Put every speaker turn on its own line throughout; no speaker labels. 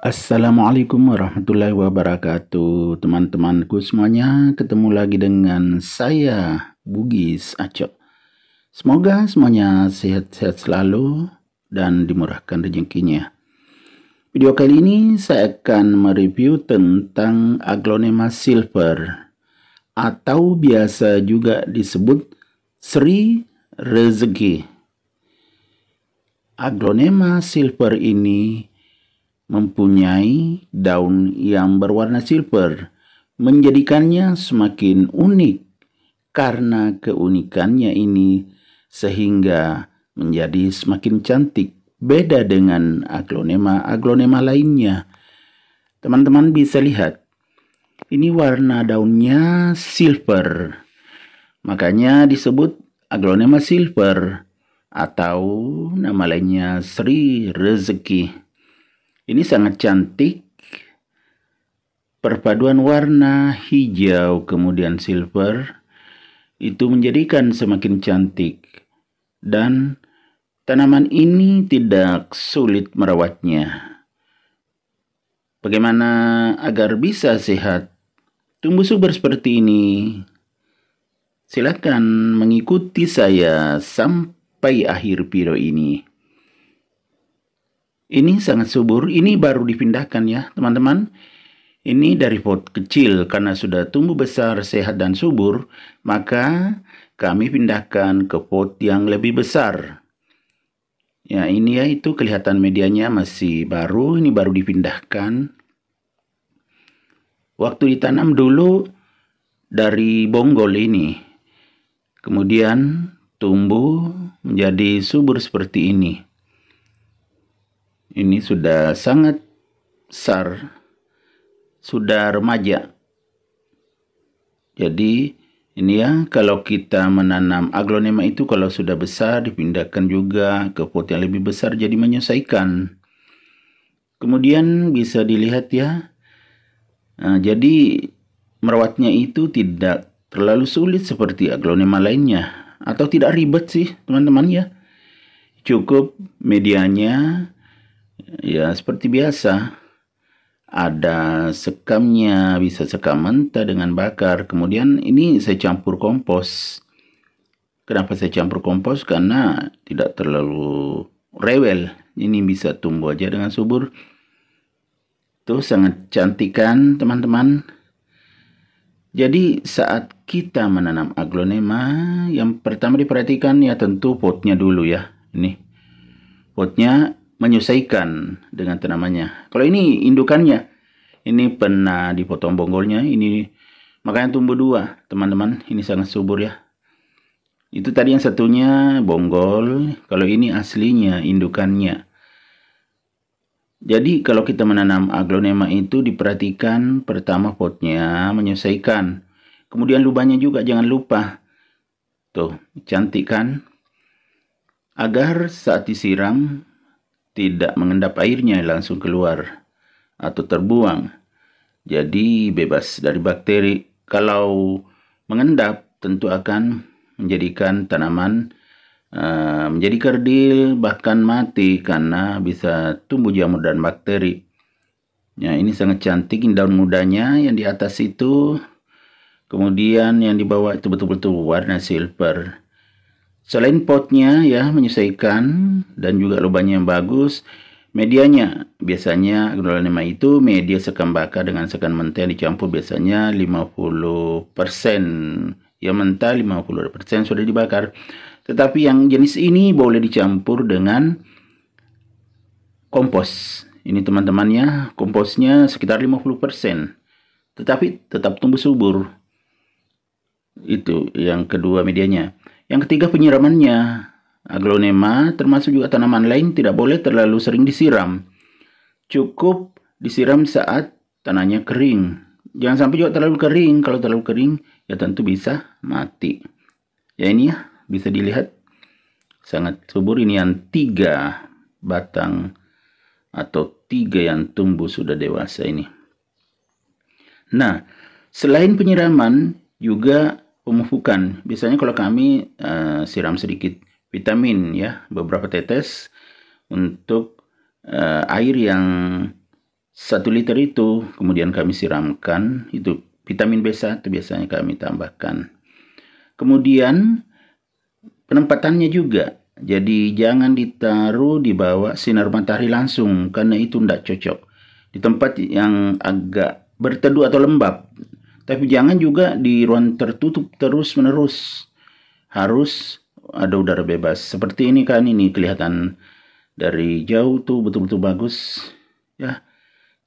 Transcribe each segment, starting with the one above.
Assalamualaikum warahmatullahi wabarakatuh, teman-temanku semuanya. Ketemu lagi dengan saya, Bugis Acok. Semoga semuanya sehat-sehat selalu dan dimurahkan rezekinya. Video kali ini saya akan mereview tentang Aglonema silver atau biasa juga disebut Sri Rezeki. Aglonema silver ini mempunyai daun yang berwarna silver, menjadikannya semakin unik. Karena keunikannya ini sehingga menjadi semakin cantik, beda dengan aglonema lainnya. Teman-teman bisa lihat, ini warna daunnya silver, makanya disebut aglonema silver atau nama lainnya Sri Rezeki. Ini sangat cantik, perpaduan warna hijau kemudian silver itu menjadikan semakin cantik, dan tanaman ini tidak sulit merawatnya. Bagaimana agar bisa sehat, tumbuh subur seperti ini? Silakan mengikuti saya sampai akhir video ini. Ini sangat subur, ini baru dipindahkan ya teman-teman. Ini dari pot kecil, karena sudah tumbuh besar, sehat dan subur, maka kami pindahkan ke pot yang lebih besar. Ya ini ya, itu kelihatan medianya masih baru, ini baru dipindahkan. Waktu ditanam dulu dari bonggol ini, kemudian tumbuh menjadi subur seperti ini. Ini sudah sangat besar, sudah remaja. Jadi ini ya, kalau kita menanam aglonema itu kalau sudah besar dipindahkan juga ke pot yang lebih besar, jadi menyesuaikan. Kemudian bisa dilihat ya, jadi merawatnya itu tidak terlalu sulit seperti aglonema lainnya, atau tidak ribet sih teman-teman ya. Cukup medianya ya seperti biasa, ada sekamnya, bisa sekam mentah dengan bakar. Kemudian ini saya campur kompos. Kenapa saya campur kompos? Karena tidak terlalu rewel, ini bisa tumbuh aja dengan subur. Tuh sangat cantik kan teman-teman. Jadi saat kita menanam aglonema, yang pertama diperhatikan ya tentu potnya dulu ya. Ini potnya menyesuaikan dengan tanamannya. Kalau ini indukannya, ini pernah dipotong bonggolnya, ini makanya tumbuh dua teman-teman. Ini sangat subur ya. Itu tadi yang satunya bonggol, kalau ini aslinya indukannya. Jadi kalau kita menanam aglonema itu diperhatikan pertama potnya menyesuaikan, kemudian lubangnya juga jangan lupa. Tuh cantik kan, agar saat disiram tidak mengendap airnya langsung keluar atau terbuang. Jadi bebas dari bakteri. Kalau mengendap tentu akan menjadikan tanaman menjadi kerdil, bahkan mati karena bisa tumbuh jamur dan bakteri. Ya, ini sangat cantik, ini daun mudanya yang di atas itu. Kemudian yang di bawah itu betul-betul warna silver. Selain potnya ya menyesuaikan dan juga lubangnya yang bagus, medianya biasanya aglonema itu media sekam bakar dengan sekam mentah yang dicampur biasanya 50%. Ya mentah 50% sudah dibakar. Tetapi yang jenis ini boleh dicampur dengan kompos. Ini teman-temannya, komposnya sekitar 50%. Tetapi tetap tumbuh subur. Itu yang kedua medianya. Yang ketiga penyiramannya. Aglonema termasuk juga tanaman lain tidak boleh terlalu sering disiram. Cukup disiram saat tanahnya kering. Jangan sampai juga terlalu kering. Kalau terlalu kering ya tentu bisa mati. Ya ini ya, bisa dilihat sangat subur. Ini yang 3 batang atau 3 yang tumbuh sudah dewasa ini. Nah, selain penyiraman juga pemupukan. Biasanya kalau kami siram sedikit vitamin ya, beberapa tetes untuk air yang 1 liter itu kemudian kami siramkan, itu vitamin B1 biasanya kami tambahkan. Kemudian penempatannya juga, jadi jangan ditaruh di bawah sinar matahari langsung karena itu tidak cocok. Di tempat yang agak berteduh atau lembab, tapi jangan juga di ruang tertutup terus-menerus. Harus ada udara bebas. Seperti ini kan, ini kelihatan dari jauh tuh betul-betul bagus ya.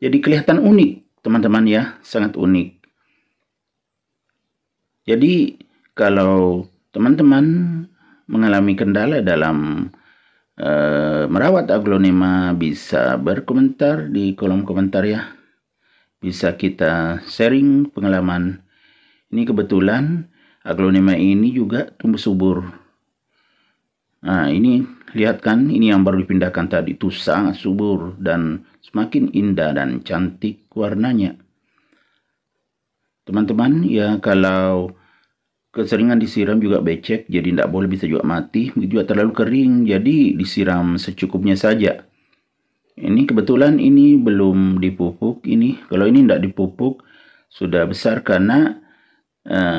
Jadi kelihatan unik teman-teman ya, sangat unik. Jadi kalau teman-teman mengalami kendala dalam merawat aglonema, bisa berkomentar di kolom komentar ya. Bisa kita sharing pengalaman. Ini kebetulan aglonema ini juga tumbuh subur. Nah, ini lihat kan, ini yang baru dipindahkan tadi itu sangat subur dan semakin indah dan cantik warnanya. Teman-teman ya, kalau keseringan disiram juga becek, jadi tidak boleh, bisa juga mati. Begitu juga terlalu kering, jadi disiram secukupnya saja. Ini kebetulan ini belum dipupuk. Ini kalau ini tidak dipupuk sudah besar karena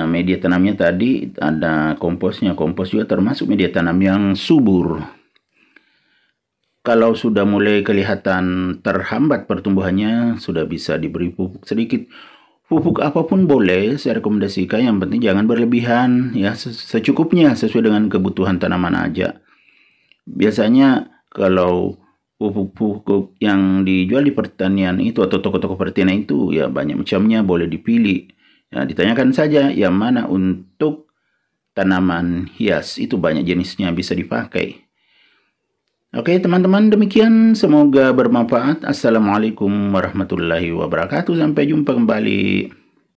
media tanamnya tadi ada komposnya. Kompos juga termasuk media tanam yang subur. Kalau sudah mulai kelihatan terhambat pertumbuhannya, sudah bisa diberi pupuk sedikit. Pupuk apapun boleh, saya rekomendasikan, yang penting jangan berlebihan ya, secukupnya sesuai dengan kebutuhan tanaman aja. Biasanya kalau pupuk-pupuk yang dijual di pertanian itu atau toko-toko pertanian itu ya banyak macamnya, boleh dipilih. Ya, ditanyakan saja yang mana untuk tanaman hias, itu banyak jenisnya bisa dipakai. Oke teman-teman, demikian, semoga bermanfaat. Assalamualaikum warahmatullahi wabarakatuh. Sampai jumpa kembali.